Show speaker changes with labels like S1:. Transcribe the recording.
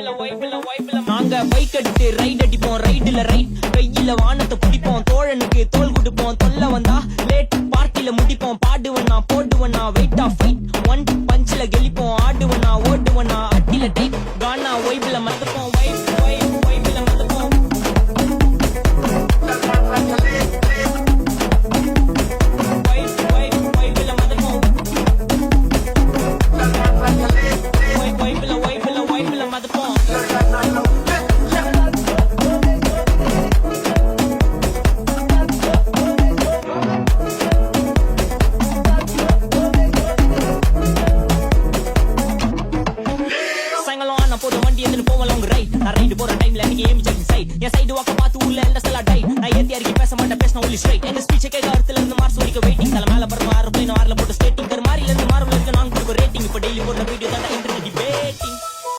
S1: நாங்க பைக் எடுத்து ரைட் அடிப்போம், ரைடுல ரைட் கையில வானத்தை பிடிப்போம், தோழனுக்கு தோல் கொடுப்போம், தொல்ல வந்தா லேட் பார்ட்டில முடிப்போம், பாடுவனா போடுவனா வெயிட் ஆஃப் ஃபைட் ஒன் பஞ்சில கெளிப்போம், ஆடுவனா ஓடுவனா அட்டில டைட் கானா வைப்ல மறந்துப்போம், வைப்ல மறந்துப்போம், வைப்ல மறந்துப்போம், வைப்ல மறந்துப்போம். சாயங்காலம் ஆனா போதும் வண்டி எடுத்துட்டு போவோம் லாங் ரைட். நான் ரைடு போற டைம்ல நீங்க ஏமி ஜாக்கிங் சைட் என் சைடு வாக்க பார்த்து உள்ள எல்லாம் செல்லா டை. நான் ஏத்தி அறிக்கை பேச மாட்டேன், பேசின ஒன்லி ஸ்ட்ரைட். எங்க ஸ்பீச் கேட்க அர்த்தத்துல இருந்து மார்ஸ் வரைக்கும் வெயிட்டிங். தலை மேல பரமா ஆறு பிளேன் ஆறுல போட்டு ஸ்டேட்டிங். மாறில இருந்து மாறுல இருக்கு நாங்க கொடுக்க ரேட்டிங். இப்போ டெய்லி போடுற வீடியோ